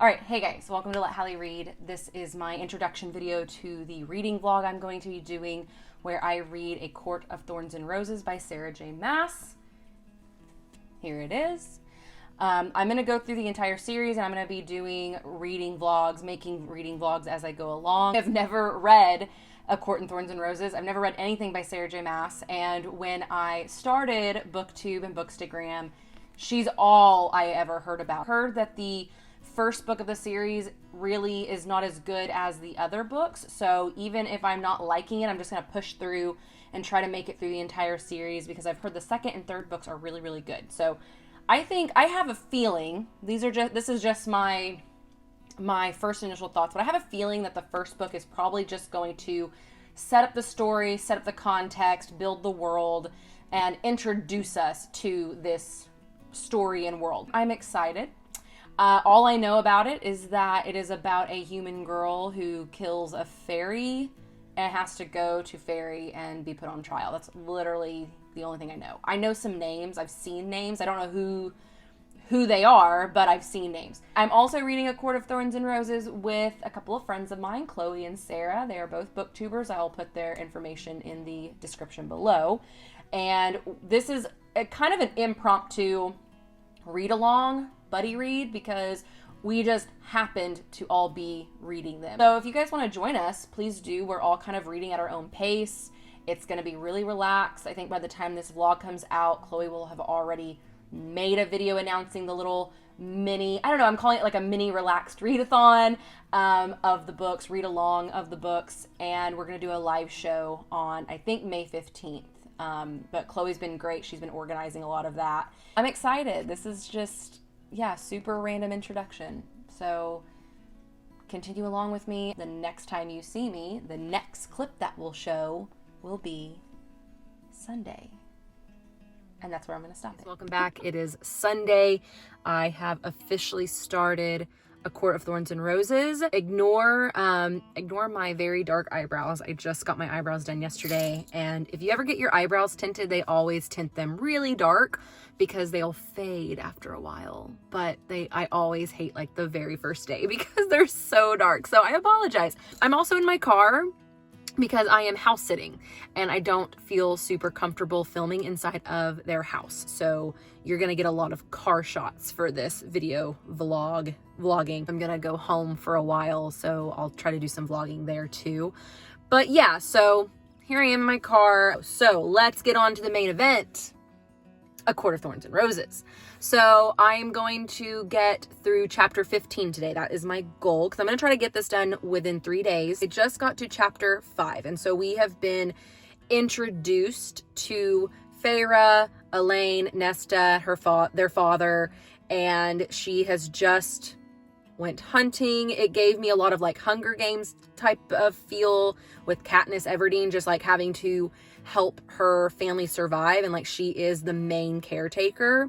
All right, hey guys, welcome to Let Hallie Read. This is my introduction video to the reading vlog I'm going to be doing where I read A Court of Thorns and Roses by Sarah J. Maas. Here it is. I'm going to go through the entire series and I'm going to be doing reading vlogs, making reading vlogs as I go along. I've never read A Court of Thorns and Roses. I've never read anything by Sarah J. Maas, and when I started BookTube and Bookstagram, she's all I ever heard about. Heard that the first book of the series really is not as good as the other books, so even if I'm not liking it, I'm just going to push through and try to make it through the entire series because I've heard the second and third books are really, really good. So I think, I have a feeling, this is just my first initial thoughts, but I have a feeling that the first book is probably just going to set up the story, set up the context, build the world, and introduce us to this story and world. I'm excited. All I know about it is that it is about a human girl who kills a fairy and has to go to fairy and be put on trial. That's literally the only thing I know. I know some names. I've seen names. I don't know who they are, but I've seen names. I'm also reading A Court of Thorns and Roses with a couple of friends of mine, Chloe and Sarah. They are both booktubers. I'll put their information in the description below. And this is a kind of an impromptu read-along, buddy read, because we just happened to all be reading them. So if you guys want to join us, please do. We're all kind of reading at our own pace. It's going to be really relaxed. I think by the time this vlog comes out, Chloe will have already made a video announcing the little mini, I don't know, I'm calling it like a mini relaxed readathon of the books, read along of the books, and we're going to do a live show on, I think, May 15th. But Chloe's been great. She's been organizing a lot of that. I'm excited. This is just, yeah, super random introduction. So continue along with me. The next time you see me, the next clip that we'll show will be Sunday. And that's where I'm going to stop it. Welcome back. It is Sunday. I have officially started A Court of Thorns and Roses. Ignore my very dark eyebrows. I just got my eyebrows done yesterday. And if you ever get your eyebrows tinted, they always tint them really dark because they'll fade after a while. But I always hate like the very first day because they're so dark. So I apologize. I'm also in my car because I am house sitting and I don't feel super comfortable filming inside of their house. So you're going to get a lot of car shots for this video vlogging. I'm going to go home for a while, so I'll try to do some vlogging there too. But yeah, so here I am in my car. So let's get on to the main event, A Court of Thorns and Roses. So I'm going to get through chapter 15 today. That is my goal because I'm going to try to get this done within 3 days. I just got to chapter 5, and so we have been introduced to Feyre, Elaine, Nesta, their father, and she has just went hunting. It gave me a lot of like Hunger Games type of feel with Katniss Everdeen just like having to help her family survive, and like she is the main caretaker.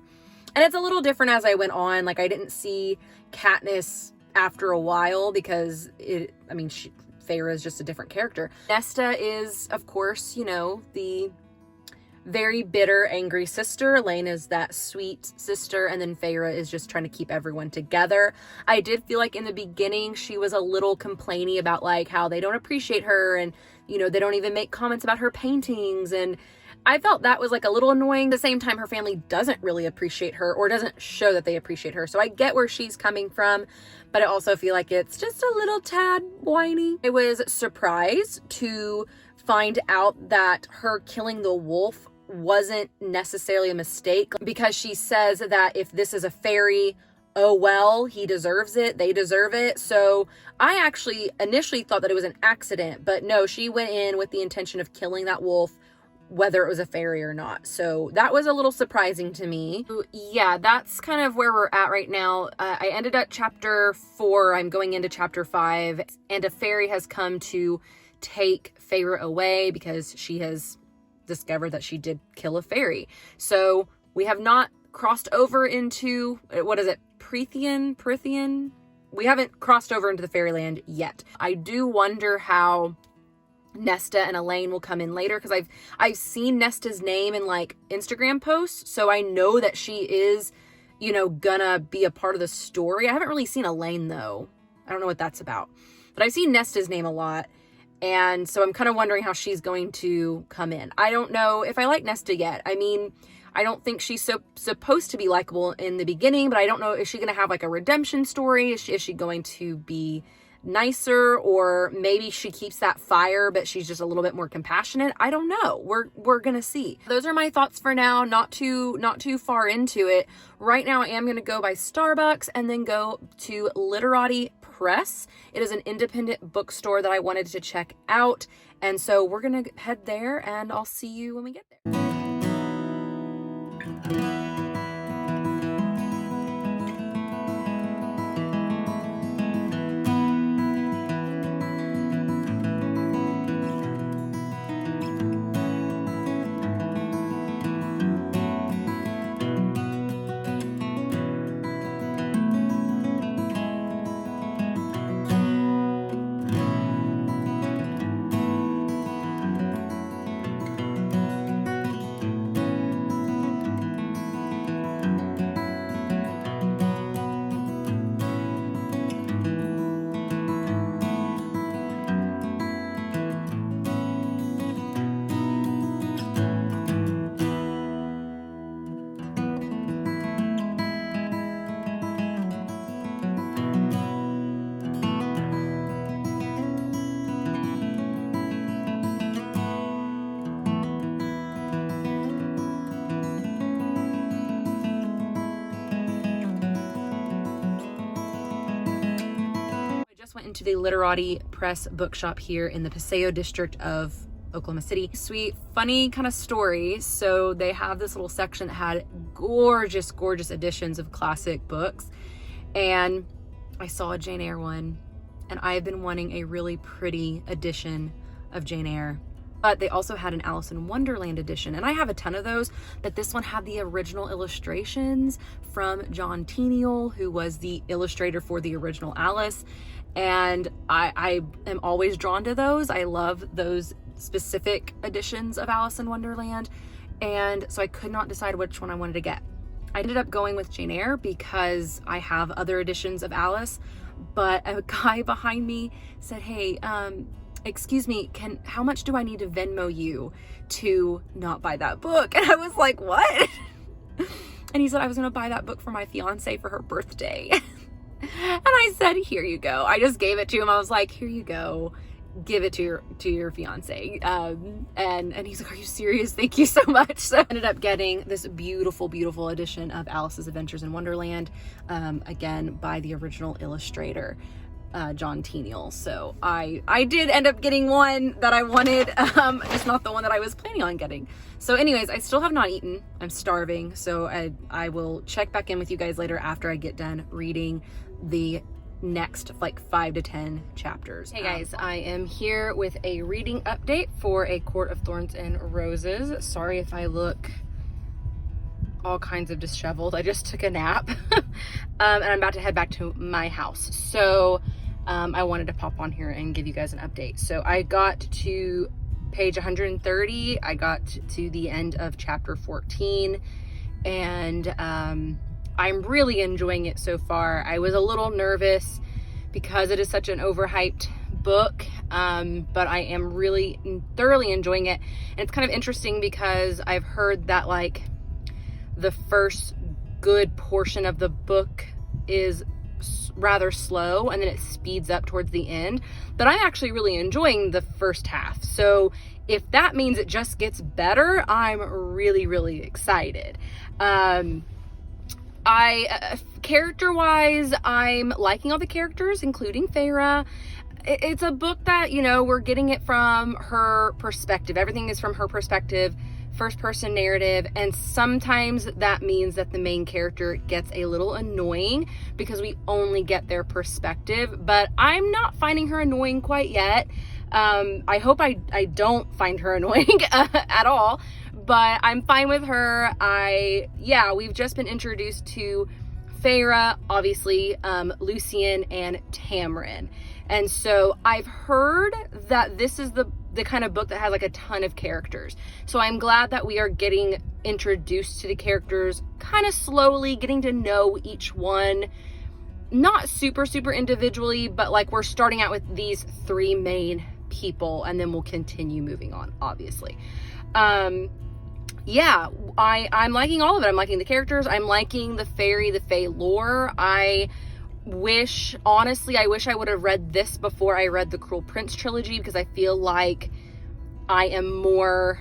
And it's a little different as I went on. Like I didn't see Katniss after a while because Feyre is just a different character. Nesta is, of course, you know, the very bitter, angry sister. Elaine is that sweet sister, and then Feyre is just trying to keep everyone together. I did feel like in the beginning she was a little complainy about like how they don't appreciate her, and you know, they don't even make comments about her paintings, and I felt that was like a little annoying. At the same time, her family doesn't really appreciate her or doesn't show that they appreciate her. So I get where she's coming from, but I also feel like it's just a little tad whiny. I was surprised to find out that her killing the wolf wasn't necessarily a mistake, because she says that if this is a fairy, oh well, he deserves it, they deserve it. So I actually initially thought that it was an accident, but no, she went in with the intention of killing that wolf whether it was a fairy or not. So that was a little surprising to me. Yeah, that's kind of where we're at right now. I ended at chapter 4. I'm going into chapter 5, and a fairy has come to take Feyre away because she has discovered that she did kill a fairy. So we have not crossed over into, what is it, Prythian? We haven't crossed over into the fairyland yet. I do wonder how Nesta and Elaine will come in later, because I've seen Nesta's name in like Instagram posts, so I know that she is you know, gonna be a part of the story. I haven't really seen Elaine though. I don't know what that's about, but I've seen Nesta's name a lot. And so I'm kind of wondering how she's going to come in. I don't know if I like Nesta yet. I mean, I don't think she's supposed to be likable in the beginning, but I don't know, is she going to have like a redemption story? Is she going to be nicer, or maybe she keeps that fire but she's just a little bit more compassionate? I don't know. We're gonna see. Those are my thoughts for now. Not too far into it right now. I am gonna go by Starbucks and then go to Literati Press. It is an independent bookstore that I wanted to check out, and so we're gonna head there, and I'll see you when we get there. Went into the Literati Press bookshop here in the Paseo district of Oklahoma City. Sweet, funny kind of story. So they have this little section that had gorgeous editions of classic books, and I saw a Jane Eyre one, and I have been wanting a really pretty edition of Jane Eyre. But they also had an Alice in Wonderland edition, and I have a ton of those, but this one had the original illustrations from John Tenniel, who was the illustrator for the original Alice. And I am always drawn to those. I love those specific editions of Alice in Wonderland. And so I could not decide which one I wanted to get. I ended up going with Jane Eyre because I have other editions of Alice, but a guy behind me said, hey, excuse me, how much do I need to Venmo you to not buy that book? And I was like, what? And he said I was going to buy that book for my fiance for her birthday. And I said, here you go. I just gave it to him. I was like, here you go. Give it to your fiance. And he's like, are you serious? Thank you so much. So I ended up getting this beautiful edition of Alice's Adventures in Wonderland, again, by the original illustrator, John Tenniel. So I did end up getting one that I wanted, just not the one that I was planning on getting. So anyways, I still have not eaten. I'm starving. So I will check back in with you guys later after I get done reading the next like 5 to 10 chapters. Hey guys, I am here with a reading update for A Court of Thorns and Roses. Sorry if I look all kinds of disheveled. I just took a nap and I'm about to head back to my house. So I wanted to pop on here and give you guys an update. So I got to page 130. I got to the end of chapter 14, and I'm really enjoying it so far. I was a little nervous because it is such an overhyped book, but I am really thoroughly enjoying it. And it's kind of interesting because I've heard that like the first good portion of the book is rather slow and then it speeds up towards the end, but I'm actually really enjoying the first half. So if that means it just gets better, I'm really excited. Character-wise, I'm liking all the characters, including Feyre. It's a book that, you know, we're getting it from her perspective. Everything is from her perspective, first-person narrative, and sometimes that means that the main character gets a little annoying because we only get their perspective, but I'm not finding her annoying quite yet. I hope I don't find her annoying at all, but I'm fine with her. We've just been introduced to Feyre, obviously, Lucien, and Tamrin. And so I've heard that this is the the kind of book that has like a ton of characters. So I'm glad that we are getting introduced to the characters kind of slowly, getting to know each one, not super individually, but like we're starting out with these three main people and then we'll continue moving on, obviously. Yeah, I'm liking all of it. I'm liking the characters. I'm liking the fae lore. Honestly, I wish I would have read this before I read the Cruel Prince trilogy, because I feel like I am more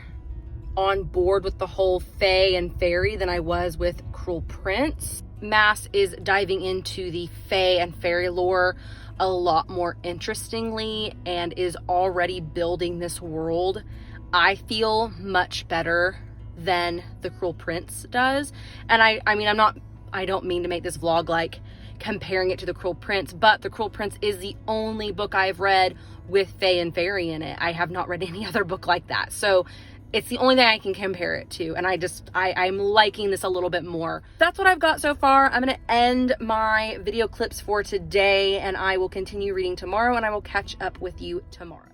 on board with the whole fae and fairy than I was with Cruel Prince. Mass is diving into the fae and fairy lore a lot more interestingly and is already building this world, I feel, much better than the Cruel Prince does. And I don't mean to make this vlog like comparing it to the Cruel Prince, but the Cruel Prince is the only book I've read with fae and fairy in it. I have not read any other book like that. So it's the only thing I can compare it to. And I'm liking this a little bit more. That's what I've got so far. I'm going to end my video clips for today and I will continue reading tomorrow and I will catch up with you tomorrow.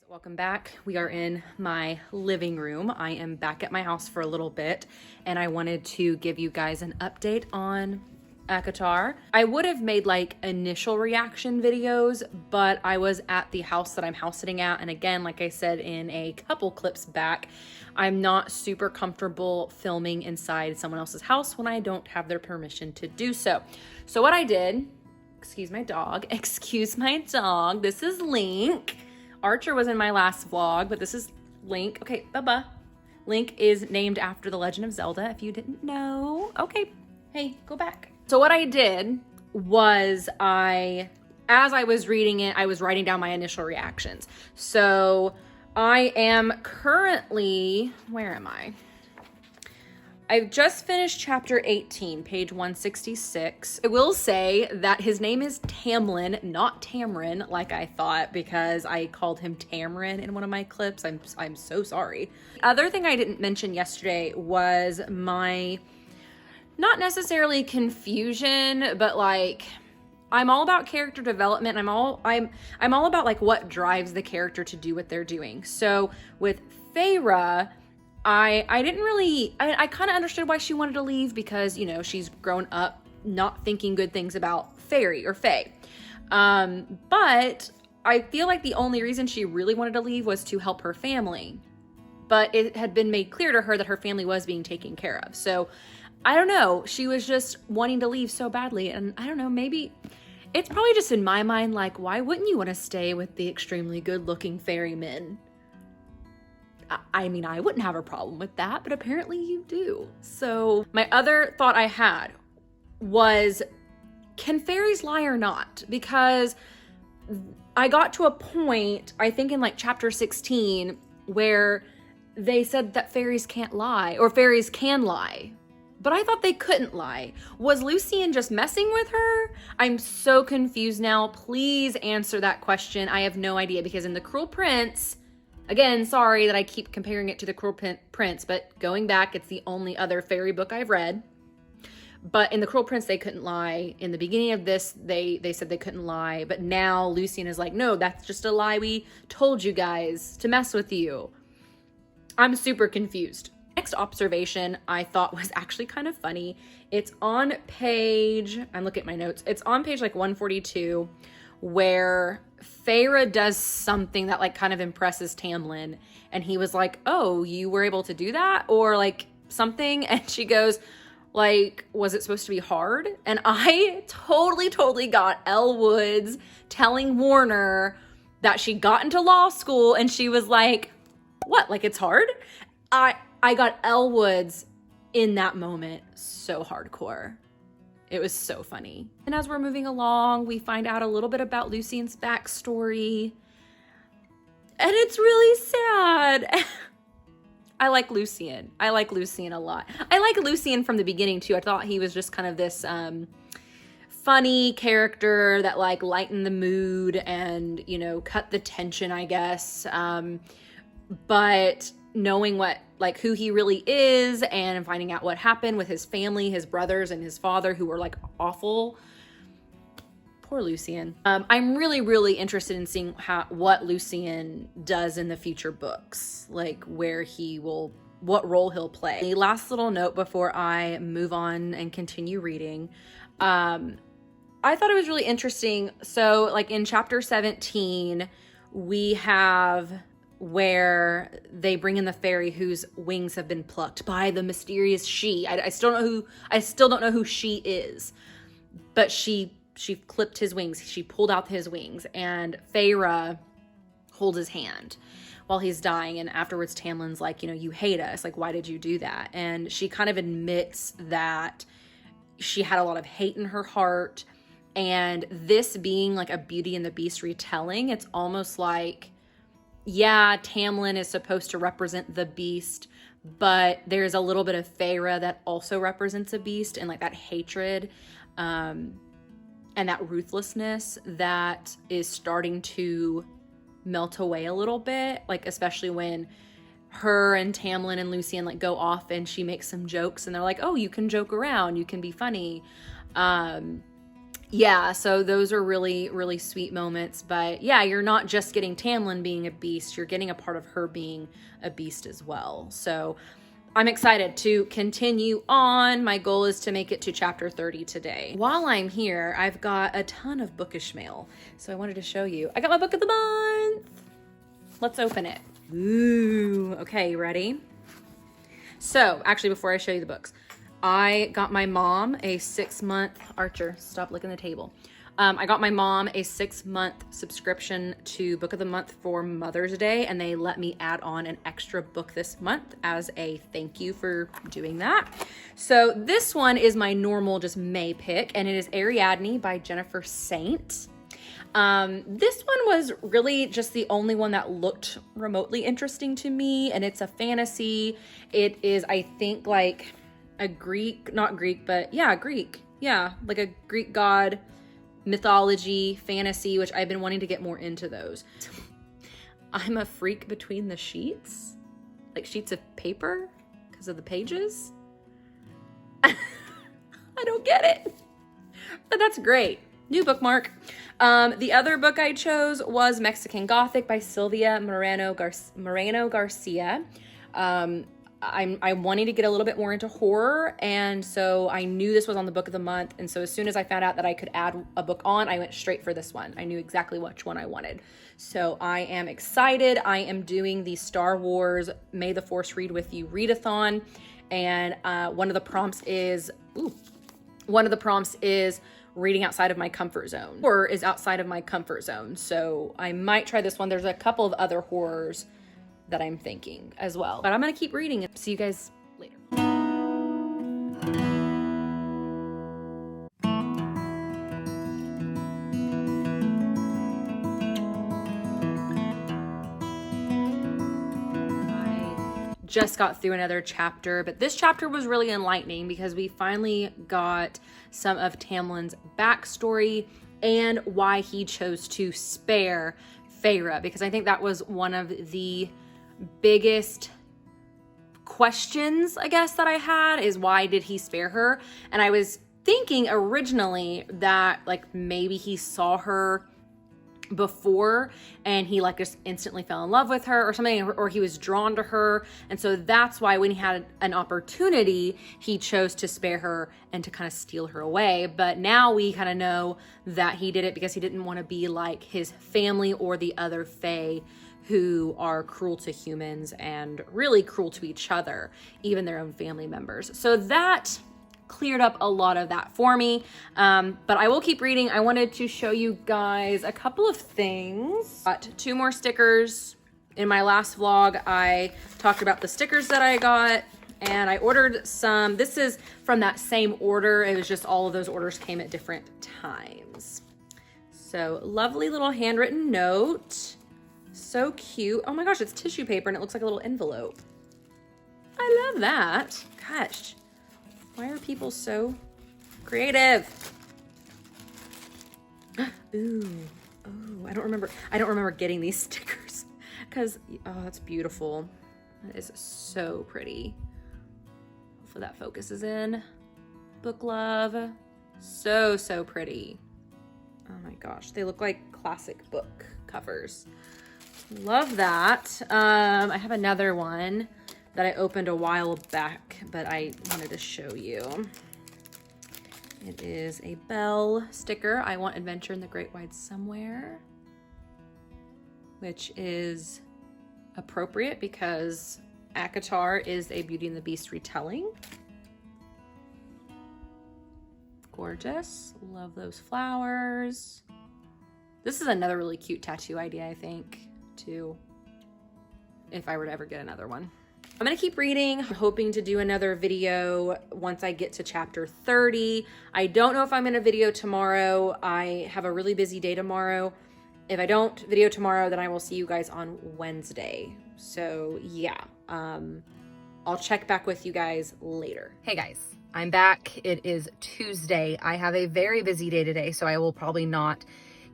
Welcome back. We are in my living room. I am back at my house for a little bit and I wanted to give you guys an update on ACOTAR. I would have made like initial reaction videos, but I was at the house that I'm house sitting at, and again, like I said in a couple clips back, I'm not super comfortable filming inside someone else's house when I don't have their permission to do so. So what I did, excuse my dog, this is Link. Archer was in my last vlog, but this is Link. Okay, Bubba. Link is named after The Legend of Zelda, if you didn't know. Okay, hey, go back. So what I did was as I was reading it, I was writing down my initial reactions. So I am currently, where am I? I've just finished chapter 18, page 166. I will say that his name is Tamlin, not Tamrin, like I thought, because I called him Tamrin in one of my clips. I'm so sorry. Other thing I didn't mention yesterday was my, not necessarily confusion, but like, I'm all about character development. I'm all about like what drives the character to do what they're doing. So with Feyre, I kind of understood why she wanted to leave, because, you know, she's grown up not thinking good things about fairy or fae. But I feel like the only reason she really wanted to leave was to help her family. But it had been made clear to her that her family was being taken care of. So I don't know, she was just wanting to leave so badly. And I don't know, maybe it's probably just in my mind, like, why wouldn't you want to stay with the extremely good looking fairymen? I mean, I wouldn't have a problem with that, but apparently you do. So my other thought I had was, can fairies lie or not? Because I got to a point, I think in like chapter 16, where they said that fairies can't lie, or fairies can lie. But I thought they couldn't lie. Was Lucien just messing with her? I'm so confused now. Please answer that question. I have no idea, because in The Cruel Prince, again, sorry that I keep comparing it to The Cruel Prince, but going back, it's the only other fairy book I've read. But in The Cruel Prince, they couldn't lie. In the beginning of this, they said they couldn't lie. But now Lucien is like, no, that's just a lie. We told you guys to mess with you. I'm super confused. Next observation I thought was actually kind of funny. It's on page, I'm looking at my notes. It's on page like 142, where Feyre does something that like kind of impresses Tamlin, and he was like, oh, you were able to do that, or like something, and she goes like, was it supposed to be hard? And I totally got Elle Woods telling Warner that she got into law school, and she was like, what, like it's hard? I got Elle Woods in that moment so hardcore. It was so funny. And as we're moving along, we find out a little bit about Lucien's backstory. And it's really sad. I like Lucien. I like Lucien a lot. I like Lucien from the beginning too. I thought he was just kind of this funny character that like lightened the mood and, you know, cut the tension, I guess. But knowing what, like who he really is and finding out what happened with his family, his brothers and his father, who were like awful. Poor Lucien. I'm really interested in seeing what Lucien does in the future books, like what role he'll play. The last little note before I move on and continue reading. I thought it was really interesting. So like in chapter 17, we have where they bring in the fairy whose wings have been plucked by the mysterious she. I still don't know who she is, but she clipped his wings. She pulled out his wings, and Feyre holds his hand while he's dying. And afterwards, Tamlin's like, you know, you hate us. Like, why did you do that? And she kind of admits that she had a lot of hate in her heart. And this being like a Beauty and the Beast retelling, it's almost like, yeah, Tamlin is supposed to represent the beast, but there's a little bit of Feyre that also represents a beast, and like that hatred and that ruthlessness that is starting to melt away a little bit, like especially when her and Tamlin and Lucien like go off and she makes some jokes and they're like, oh, you can joke around, you can be funny. Yeah, so those are really sweet moments. But yeah, you're not just getting Tamlin being a beast, you're getting a part of her being a beast as well. So I'm excited to continue on. My goal is to make it to chapter 30 today. While I'm here, I've got a ton of bookish mail. So I wanted to show you. I got my book of the month. Let's open it. Ooh, okay, you ready? So actually, before I show you the books, I got my mom a 6-month, Archer, stop licking the table. I got my mom a 6-month subscription to Book of the Month for Mother's Day, and they let me add on an extra book this month as a thank you for doing that. So this one is my normal just May pick, and it is Ariadne by Jennifer Saint. This one was really just the only one that looked remotely interesting to me, and it's a fantasy. It is, I think, like a Greek, not Greek, but yeah, Greek. Yeah, like a Greek god mythology fantasy, which I've been wanting to get more into those. I'm a freak between the sheets, like sheets of paper because of the pages. I don't get it, but that's great. New bookmark. The other book I chose was Mexican Gothic by Sylvia Moreno Garcia. I'm wanting to get a little bit more into horror, and so I knew this was on the book of the month, and so as soon as I found out that I could add a book on, I went straight for this one. I knew exactly which one I wanted. So I am excited. I am doing the Star Wars May the Force Read With You readathon, and one of the prompts is reading outside of my comfort zone. Horror is outside of my comfort zone, so I might try this one. There's a couple of other horrors that I'm thinking as well, but I'm gonna keep reading it. See you guys later. I just got through another chapter, but this chapter was really enlightening because we finally got some of Tamlin's backstory and why he chose to spare Feyre, because I think that was one of the biggest questions, I guess, that I had, is why did he spare her? And I was thinking originally that like maybe he saw her before and he like just instantly fell in love with her or something, or he was drawn to her, and so that's why when he had an opportunity he chose to spare her and to kind of steal her away. But now we kind of know that he did it because he didn't want to be like his family or the other Fae, who are cruel to humans and really cruel to each other, even their own family members. So that cleared up a lot of that for me. But I will keep reading. I wanted to show you guys a couple of things. Got 2 more stickers. In my last vlog, I talked about the stickers that I got, and I ordered some. This is from that same order. It was just all of those orders came at different times. So lovely little handwritten note. So cute. Oh my gosh, it's tissue paper and it looks like a little envelope. I love that. Gosh, why are people so creative? Ooh, oh, I don't remember getting these stickers because, oh, that's beautiful. That is so pretty. Hopefully that focuses in. Book love. So, so pretty. Oh my gosh, they look like classic book covers. Love that. I have another one that I opened a while back, but I wanted to show you. It is a Belle sticker. I want Adventure in the Great Wide Somewhere, which is appropriate because ACOTAR is a Beauty and the Beast retelling. Gorgeous. Love those flowers. This is another really cute tattoo idea, I think, too, if I were to ever get another one. I'm gonna keep reading. I'm hoping to do another video once I get to chapter 30. I don't know if I'm gonna video tomorrow. I have a really busy day tomorrow. If I don't video tomorrow, then I will see you guys on Wednesday. So yeah, I'll check back with you guys later. Hey guys, I'm back. It is Tuesday. I have a very busy day today, so I will probably not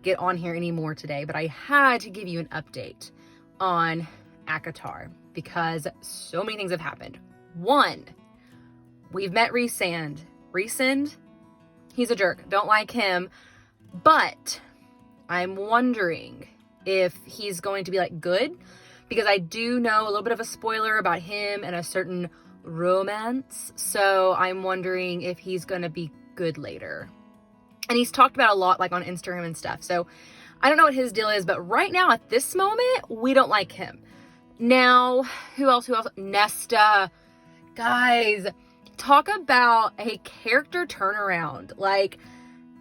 get on here anymore today, but I had to give you an update on ACOTAR because so many things have happened. One, we've met Resand. Resand, he's a jerk. Don't like him, but I'm wondering if he's going to be like good, because I do know a little bit of a spoiler about him and a certain romance. So I'm wondering if he's going to be good later. And he's talked about a lot like on Instagram and stuff. So I don't know what his deal is, but right now at this moment, we don't like him. Now, who else? Nesta. Guys, talk about a character turnaround. Like,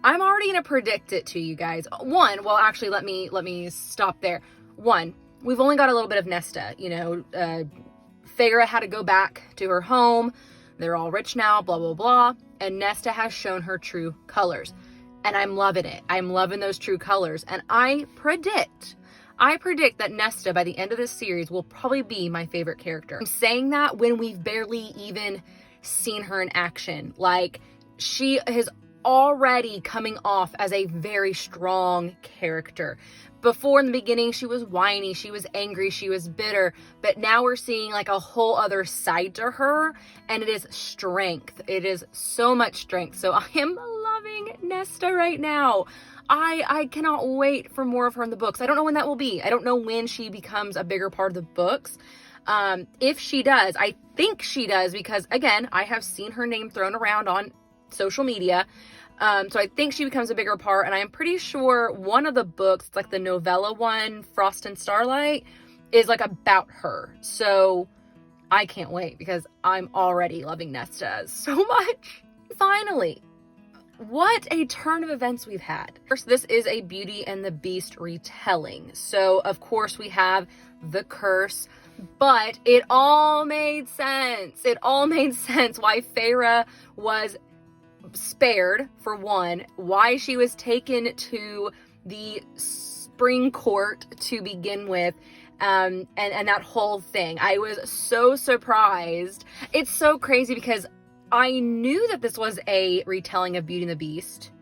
I'm already going to predict it to you guys. One, well, actually, let me stop there. One, we've only got a little bit of Nesta. You know, Feyre had to go back to her home. They're all rich now, blah, blah, blah. And Nesta has shown her true colors. And I'm loving it. I'm loving those true colors. And I predict that Nesta, by the end of this series, will probably be my favorite character. I'm saying that when we've barely even seen her in action. Like, she is already coming off as a very strong character. Before, in the beginning, she was whiny, she was angry, she was bitter, but now we're seeing like a whole other side to her, and it is strength. It is so much strength. So I am loving Nesta right now. I cannot wait for more of her in the books. I don't know when that will be. I don't know when she becomes a bigger part of the books. If she does, I think she does, because again, I have seen her name thrown around on social media. So I think she becomes a bigger part, and I'm pretty sure one of the books, like the novella one, Frost and Starlight, is like about her. So I can't wait because I'm already loving Nesta so much. Finally, what a turn of events we've had. First, this is a Beauty and the Beast retelling. So of course we have the curse, but it all made sense. It all made sense why Feyre was spared, for one, why she was taken to the spring court to begin with, and that whole thing. I was so surprised. It's so crazy because I knew that this was a retelling of Beauty and the Beast,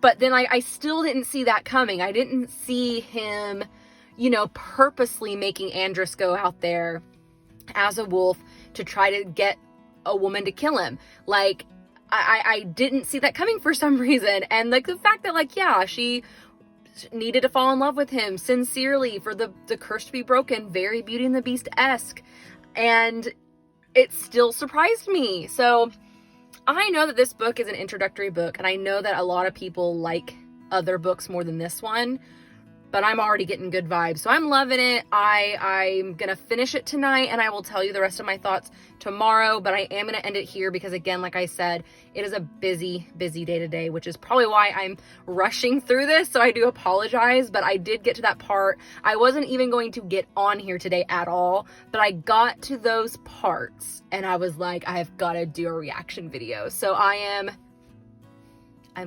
but then I still didn't see that coming. I didn't see him, you know, purposely making Andrus go out there as a wolf to try to get a woman to kill him. Like, I didn't see that coming for some reason. And like the fact that, like, yeah, she needed to fall in love with him sincerely for the curse to be broken, very Beauty and the Beast-esque. And it still surprised me. So I know that this book is an introductory book, and I know that a lot of people like other books more than this one, but I'm already getting good vibes. So I'm loving it. I'm going to finish it tonight, and I will tell you the rest of my thoughts tomorrow, but I am going to end it here because, again, like I said, it is a busy, busy day today, which is probably why I'm rushing through this. So I do apologize, but I did get to that part. I wasn't even going to get on here today at all, but I got to those parts and I was like, I've got to do a reaction video. So I'm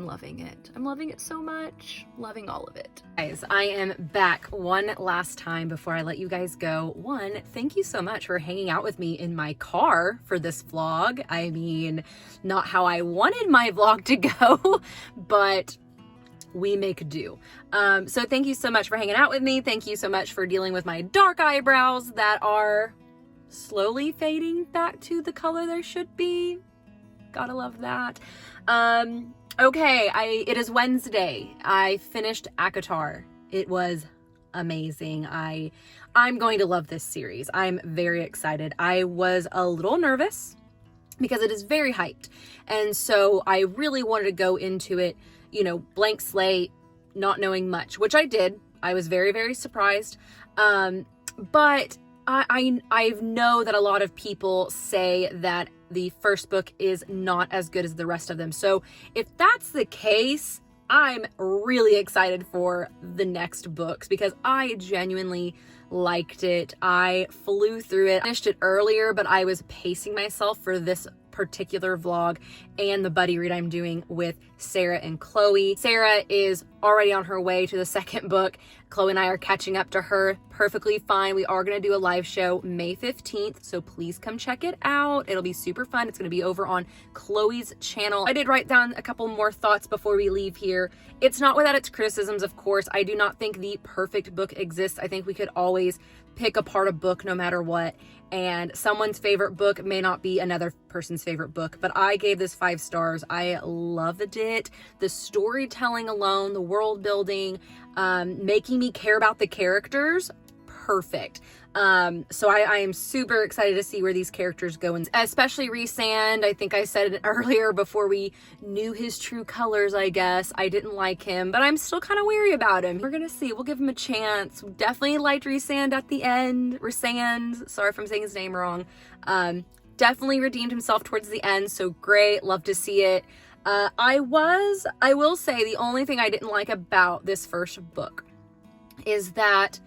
loving it. I'm loving it so much. Loving all of it. Guys, I am back one last time before I let you guys go. One, thank you so much for hanging out with me in my car for this vlog. I mean, not how I wanted my vlog to go, but we make do. So thank you so much for hanging out with me. Thank you so much for dealing with my dark eyebrows that are slowly fading back to the color there should be. Gotta love that. Okay, it is Wednesday. I finished ACOTAR. It was amazing. I'm going to love this series. I'm very excited. I was a little nervous because it is very hyped. And so I really wanted to go into it, blank slate, not knowing much, which I did. I was very, very surprised. But I know that a lot of people say that the first book is not as good as the rest of them. So if that's the case, I'm really excited for the next books because I genuinely liked it. I flew through it. I finished it earlier, but I was pacing myself for this particular vlog and the buddy read I'm doing with Sarah and Chloe. Sarah is already on her way to the second book. Chloe and I are catching up to her perfectly fine. We are going to do a live show May 15th, so please come check it out. It'll be super fun. It's going to be over on Chloe's channel. I did write down a couple more thoughts before we leave here. It's not without its criticisms, of course. I do not think the perfect book exists. I think we could always pick apart a book no matter what, and someone's favorite book may not be another person's favorite book, but I gave this 5 stars. I loved it. The storytelling alone, the world building, making me care about the characters, perfect. So I am super excited to see where these characters go, and especially Rhysand. I think I said it earlier before we knew his true colors, I guess. I didn't like him, but I'm still kind of wary about him. We're gonna see. We'll give him a chance. Definitely liked Rhysand at the end. Rhysand, sorry if I'm saying his name wrong. Definitely redeemed himself towards the end, so great. Love to see it. I will say the only thing I didn't like about this first book is that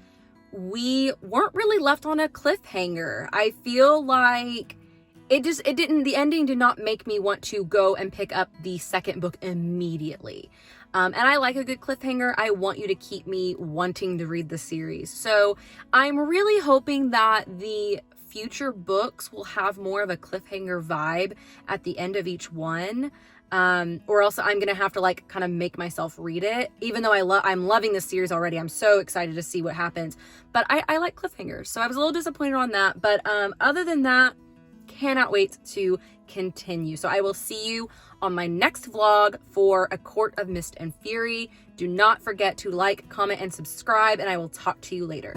we weren't really left on a cliffhanger. I feel like the ending did not make me want to go and pick up the second book immediately. And I like a good cliffhanger. I want you to keep me wanting to read the series. So I'm really hoping that the future books will have more of a cliffhanger vibe at the end of each one. Or else I'm gonna have to kind of make myself read it, even though I'm loving this series already. I'm so excited to see what happens, but I like cliffhangers, so I was a little disappointed on that, but other than that, cannot wait to continue. So I will see you on my next vlog for A Court of Mist and Fury. Do not forget to like, comment, and subscribe, and I will talk to you later.